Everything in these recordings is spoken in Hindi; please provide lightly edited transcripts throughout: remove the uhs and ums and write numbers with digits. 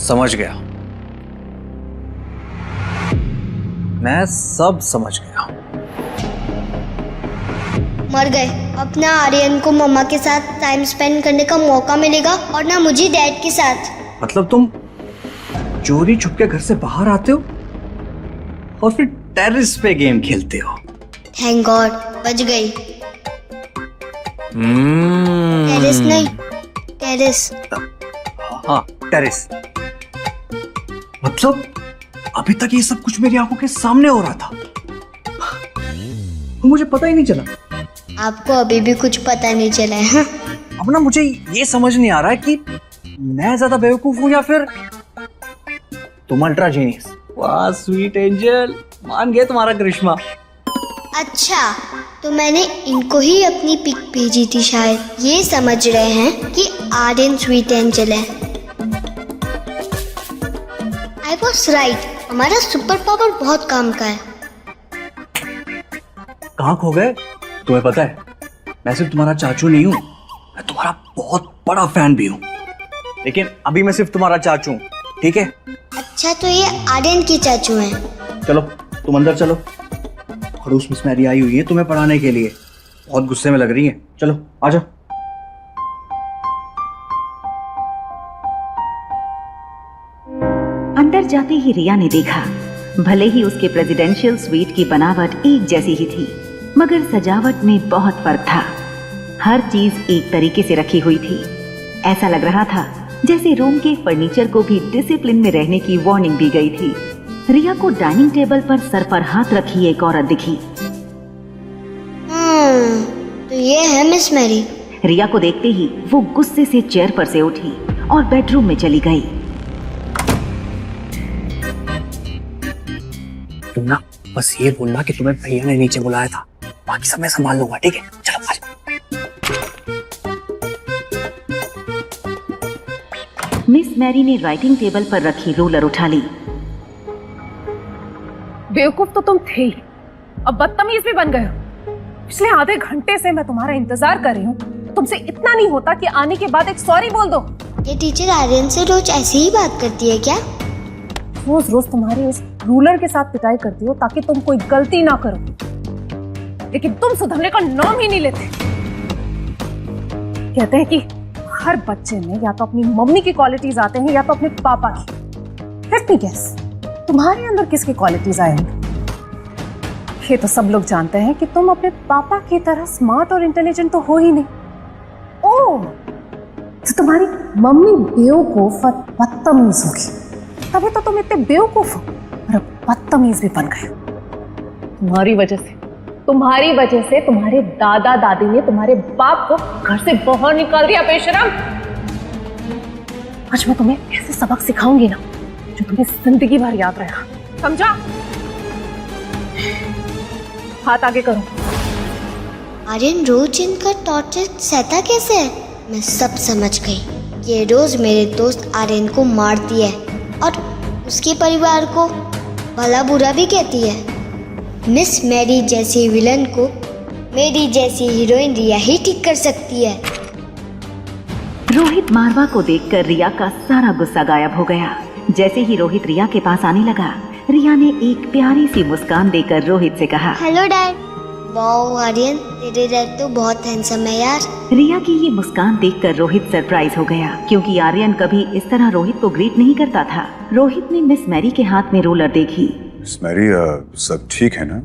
समझ गया, मैं सब समझ गया। मर गए। अब ना आर्यन को मम्मा के साथ टाइम स्पेंड करने का मौका मिलेगा और ना मुझे डैड के साथ। मतलब तुम चोरी छुपके घर से बाहर आते हो और फिर टेरेस पे गेम खेलते हो। थैंक गॉड, बच गई। टेरेस नहीं, टेरेस। हाँ, टेरेस। मतलब अभी तक ये सब कुछ मेरी आंखों के सामने हो रहा था, मुझे पता ही नहीं चला। आपको अभी भी कुछ पता नहीं चला है? हाँ? अब ना मुझे ये समझ नहीं आ रहा है कि मैं ज्यादा बेवकूफ हूँ या फिर तुम अल्ट्रा जीनियस। वाह स्वीट एंजल, मान गए तुम्हारा करिश्मा। अच्छा, तो मैंने इनको ही अपनी पिक भेजी थी, शायद ये समझ रहे हैं कि आर्यन स्वीट एंजल है। आई वॉज राइट, हमारा सुपर पावर बहुत काम का है। कहाँ खो गए? तुम्हें पता है, मैं सिर्फ तुम्हारा चाचू नहीं हूँ, मैं तुम्हारा बहुत बड़ा फैन भी हूँ। लेकिन अभी मैं सिर्फ तुम्हारा चाचू हूँ, ठीक है? अच्छा, तो ये आर्यन के चाचू हैं। चलो तुम अंदर चलो, खड़ूस मिस मैरी आई हुई है तुम्हें पढ़ाने के लिए, बहुत गुस्से में लग रही है। चलो आ जाओ। अंदर जाते ही रिया ने देखा, भले ही उसके प्रेसिडेंशियल स्वीट की बनावट एक जैसी ही थी, मगर सजावट में बहुत फर्क था। हर चीज एक तरीके से रखी हुई थी। ऐसा लग रहा था जैसे रूम के फर्नीचर को भी डिसिप्लिन में रहने की वार्निंग दी गई थी। रिया को डाइनिंग टेबल पर सर पर हाथ रखी एक औरत दिखी। तो ये है मिस मैरी। रिया को देखते ही वो गुस्से से चेयर पर से उठी और बेडरूम में चली गई। तुम ना बस ये बोलना कि तुम्हें भैया ने नीचे बुलाया था, बाकी सब मैं संभाल लूंगा, ठीक है? चलो आ जाओ। मिस मैरी ने राइटिंग टेबल पर रखी रूलर उठा ली। बेवकूफ तो तुम थे ही, अब बदतमीज भी बन गए हो। पिछले आधे घंटे से मैं तुम्हारा इंतजार कर रही हूँ, तुमसे इतना नहीं होता कि आने के बाद एक सॉरी बोल दो। ये टीचर आर्यन से रोज ऐसे ही बात करती है क्या? रोज रोज तुम्हारे उस रूलर के साथ पिटाई करती हो ताकि तुम कोई गलती ना करो, लेकिन तुम सुधरने का नाम ही नहीं लेते। कहते हैं कि हर बच्चे में या तो अपनी मम्मी की क्वालिटीज आते हैं या तो अपने पापा की। लेट मी गेस, तुम्हारे अंदर किसकी क्वालिटीज आए होंगे? ये तो सब लोग जानते हैं कि तुम अपने पापा की तरह स्मार्ट और इंटेलिजेंट तो हो ही नहीं। ओह, तो तुम्हारी मम्मी बेवकूफ और बदतमीज होगी, तभी तो तुम इतने बेवकूफ हो और अब बदतमीज भी बन गए। तुम्हारी वजह से तुम्हारे दादा दादी ने तुम्हारे बाप को घर से बाहर निकाल दिया, बेशरम। आज मैं तुम्हें ऐसे सबक सिखाऊंगी ना जो तुम्हें जिंदगी भर याद रहेगा, समझा? हाथ आगे करो। आर्यन रोज इनका टॉर्चर सहता कैसे है? मैं सब समझ गई। ये रोज मेरे दोस्त आर्यन को मारती है और उसके परिवार को भला बुरा भी कहती है। मिस मैरी जैसी विलन को मेरी जैसी हीरोइन रिया ही ठीक कर सकती है। रोहित मारवा को देखकर रिया का सारा गुस्सा गायब हो गया। जैसे ही रोहित रिया के पास आने लगा, रिया ने एक प्यारी सी मुस्कान देकर रोहित से कहा, हेलो डैड। वाओ आर्यन, तेरे डैड तो बहुत हैंडसम है यार। रिया की ये मुस्कान देखकर रोहित सरप्राइज हो गया, क्योंकि आर्यन कभी इस तरह रोहित को ग्रीट नहीं करता था। रोहित ने मिस मैरी के हाथ में रूलर देखी। मिस मैरी, सब ठीक है ना?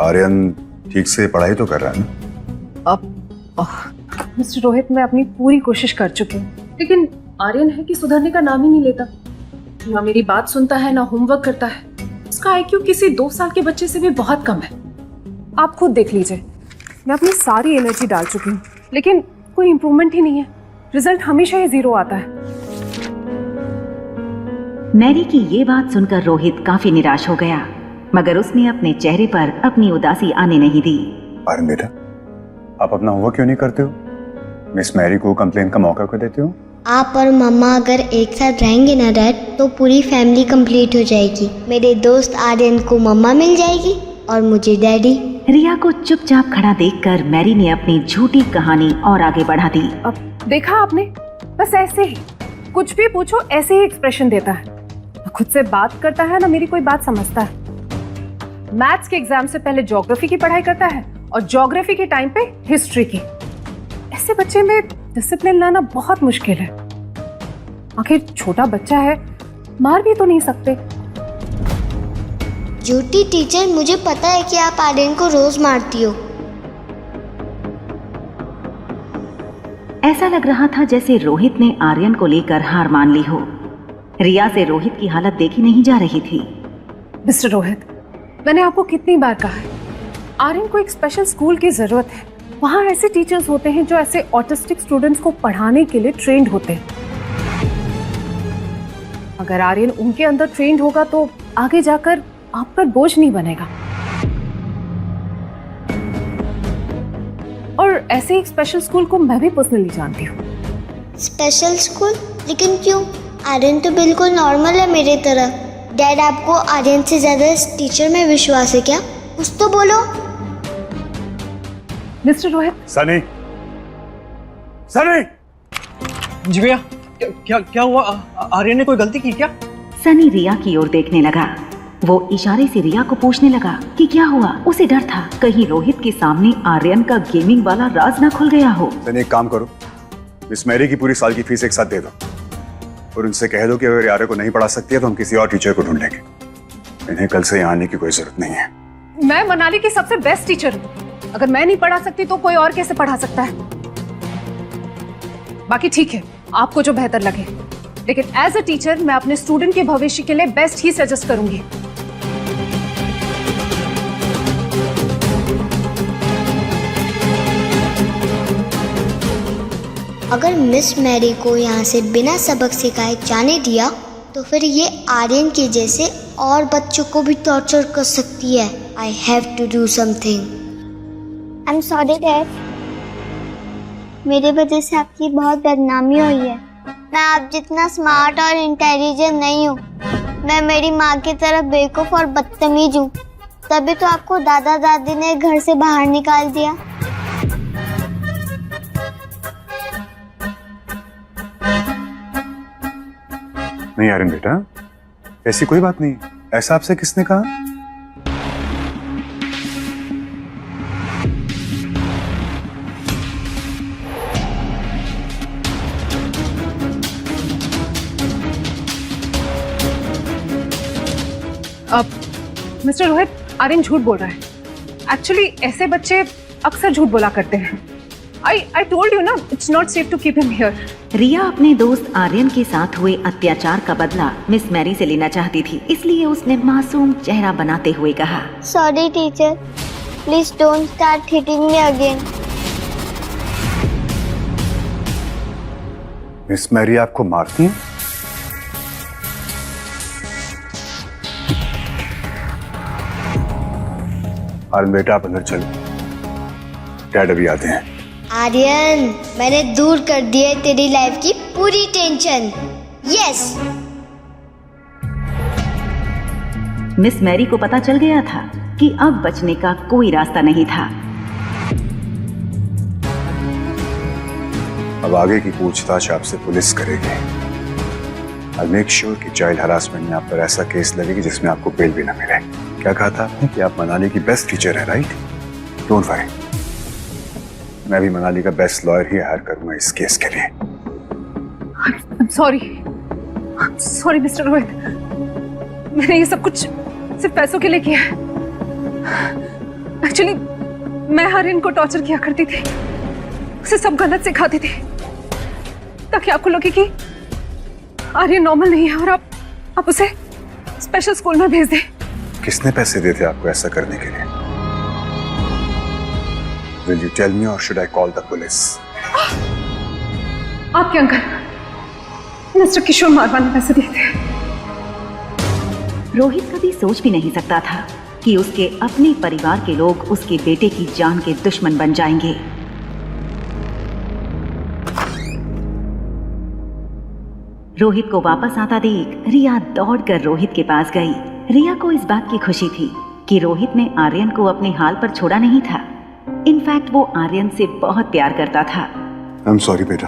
आर्यन ठीक से पढ़ाई तो कर रहा है ना? अब मिस्टर रोहित, मैं अपनी पूरी कोशिश कर चुकी हूँ, लेकिन आर्यन है कि सुधरने का नाम ही नहीं लेता। ना मेरी बात सुनता है, ना होमवर्क करता है। उसका IQ किसी 2 साल के बच्चे से भी बहुत कम है। आप खुद देख लीजिए, मैं अपनी सारी एनर्जी डाल चुकी हूँ, लेकिन कोई इम्प्रूवमेंट ही नहीं है। रिजल्ट हमेशा ही 0 आता है। मैरी की ये बात सुनकर रोहित काफी निराश हो गया, मगर उसने अपने चेहरे पर अपनी उदासी आने नहीं दी। आर्यन बेटा, आप अपना होमवर्क क्यों नहीं करते हो? मिस मैरी को कंप्लेन का मौका क्यों देते हो? आप और मम्मा अगर एक साथ रहेंगे ना डैड, तो पूरी फैमिली कंप्लीट हो जाएगी। मेरे दोस्त आर्यन को मम्मा मिल जाएगी और मुझे डैडी। रिया को चुपचाप खड़ा देखकर मैरी ने अपनी झूठी कहानी और आगे बढ़ा दी। अब देखा आपने, बस ऐसे ही कुछ भी पूछो ऐसे ही एक्सप्रेशन देता है, ना खुद से बात करता है ना मेरी कोई बात समझता है। मैथ्स के एग्जाम से पहले ज्योग्राफी की पढ़ाई करता है और ज्योग्राफी के टाइम पे हिस्ट्री की। ऐसे बच्चे में डिसिप्लिन लाना बहुत मुश्किल है। आखिर छोटा बच्चा है, मार भी तो नहीं सकते। ज्योति टीचर, मुझे पता है कि आप आर्यन को रोज मारती हो। ऐसा लग रहा था जैसे रोहित ने आर्यन को लेकर हार मान ली हो। रिया से रोहित की हालत देखी नहीं जा रही थी। मिस्टर रोहित, मैंने आपको कितनी बार कहा है, आर्यन को एक स्पेशल स्कूल की जरूरत है। वहाँ ऐसे टीचर्स होते हैं जो ऐसे ऑटिस्टिक स्टूडेंट्स को पढ़ाने के लिए ट्रेंड होते हैं। अगर आर्यन उनके अंदर ट्रेंड होगा तो आगे जाकर आप पर बोझ नहीं बनेगा। और ऐसे एक स्पेशल स्कूल को मैं भी पर्सनली जानती हूँ। Special school? लेकिन क्यों? आर्यन तो बिल्कुल नॉर्मल है मेरी तरह। डैड, आपको आर्यन से ज्यादा इस टीचर में विश्वास है क्या? कुछ तो बोलो। मिस्टर रोहित। सनी, सनी! जी भैया, क्या हुआ? आर्यन ने कोई गलती की क्या? सनी रिया की ओर देखने लगा। वो इशारे से रिया को पूछने लगा कि क्या हुआ। उसे डर था कहीं रोहित के सामने आर्यन का गेमिंग वाला राज ना खुल गया हो। सनी, एक काम करो, मिस मैरी की पूरी साल की फीस एक साथ दे दो और उनसे कह दो कि अगर आर्यन को नहीं पढ़ा सकती है तो हम किसी और टीचर को ढूंढ लेंगे। इन्हें कल से यहाँ आने की कोई जरूरत नहीं है। मैं मनाली की सबसे बेस्ट टीचर हूँ। अगर मैं नहीं पढ़ा सकती तो कोई और कैसे पढ़ा सकता है? बाकी ठीक है, आपको जो बेहतर लगे, लेकिन एज अ टीचर मैं अपने स्टूडेंट के भविष्य के लिए बेस्ट ही सजेस्ट करूंगी। अगर मिस मैरी को यहाँ से बिना सबक सिखाए जाने दिया तो फिर ये आर्यन के जैसे और बच्चों को भी टॉर्चर कर सकती है। I have to do something. I am sorry dad, मेरी वजह से आपकी बहुत बदनामी हुई है। मैं आप जितना स्मार्ट और इंटेलिजेंट नहीं हूँ। मैं मेरी माँ की तरह बेवकूफ और बदतमीज हूँ। तभी तो आपको दादा दादी ने घर से बाहर निकाल दिया। नहीं आर्यन बेटा, ऐसी कोई बात नहीं। ऐसा आपसे किसने कहा? अब मिस्टर रोहित, आर्यन झूठ बोल रहा है। एक्चुअली ऐसे बच्चे अक्सर झूठ बोला करते हैं। I told you ना, it's not safe to keep him here. रिया अपने दोस्त आर्यन के साथ हुए अत्याचार का बदला मिस मैरी से लेना चाहती थी, इसलिए उसने मासूम चेहरा बनाते हुए कहा, sorry teacher, please don't start hitting me again. Miss Mary आपको मारती हैं? आर्यन बेटा, आप अंदर चलो, डैड अभी आते हैं। आर्यन, मैंने दूर कर दी है तेरी लाइफ की पूरी टेंशन। यस। मिस मैरी को पता चल गया था कि अब बचने का कोई रास्ता नहीं था। अब आगे की पूछताछ आपसे पुलिस करेगी। I'll make sure कि चाइल्ड हरासमेंट में आप पर ऐसा केस लगेगी जिसमें आपको बेल भी ना मिले। क्या कहा था आपने कि आप मनाली की बेस्ट टीचर है, राइट? डोंट वरी, मैं भी मनाली का बेस्ट लॉयर ही हायर करूंगा इस केस के लिए। I'm sorry मिस्टर रोहित, मैंने ये सब कुछ सिर्फ पैसों के लिए किया है। एक्चुअली मैं आर्यन को टॉर्चर किया करती थी, उसे सब गलत सिखाती थी ताकि आपको लगे कि आर्यन नॉर्मल नहीं है और आप उसे स्पेशल स्कूल में भेज दें। किसने पैसे दिए थे आपको ऐसा करने के लिए? Will you tell me or should I call the police? आपके अंकल मिस्टर किशोर मारवा ने पैसे दिए थे। रोहित कभी सोच भी नहीं सकता था कि उसके अपने परिवार के लोग उसके बेटे की जान के दुश्मन बन जाएंगे। रोहित को वापस आता देख रिया दौड़कर रोहित के पास गई। रिया को इस बात की खुशी थी कि रोहित ने आर्यन को अपने हाल पर छोड़ा नहीं था। इनफैक्ट वो आर्यन से बहुत प्यार करता था। I'm sorry बेटा,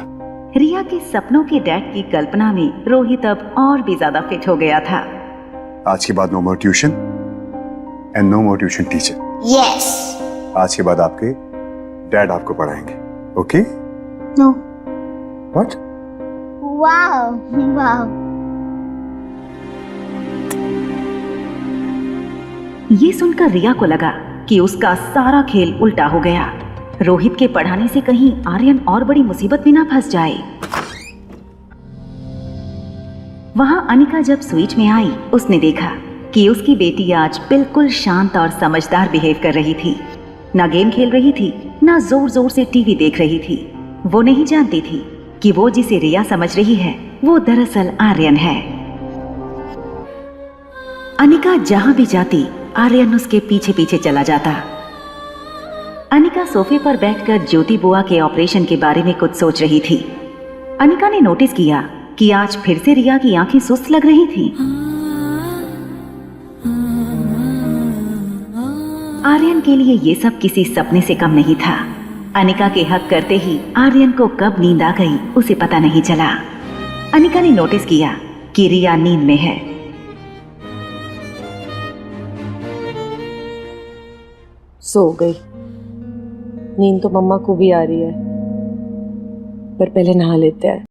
रिया के सपनों के डैड की कल्पना में रोहित अब और भी ज्यादा फिट हो गया था। आज के बाद no more tuition and no more tuition teacher. Yes. आज के बाद आपके डैड आपको पढ़ाएंगे, okay? No. What? Wow wow. ये सुनकर रिया को लगा कि उसका सारा खेल उल्टा हो गया। रोहित के पढ़ाने से कहीं आर्यन और बड़ी मुसीबत में ना फंस जाए। वहां अनिका जब स्वीट में आई, उसने देखा कि उसकी बेटी आज बिल्कुल शांत और समझदार बिहेव कर रही थी। ना गेम खेल रही थी, ना जोर जोर से टीवी देख रही थी। वो नहीं जानती थी कि वो जिसे रिया समझ रही है वो दरअसल आर्यन है। अनिका जहां भी जाती, आर्यन उसके पीछे पीछे चला जाता। अनिका सोफे पर बैठकर ज्योति बुआ के ऑपरेशन के बारे में कुछ सोच रही थी। अनिका ने नोटिस किया कि आज फिर से रिया की आंखें सुस्त लग रही थीं। आर्यन के लिए ये सब किसी सपने से कम नहीं था। अनिका के हक करते ही आर्यन को कब नींद आ गई उसे पता नहीं चला। अनिका ने नोटिस किया कि रिया नींद में है। सो गई। नींद तो मम्मा को भी आ रही है, पर पहले नहा लेते हैं।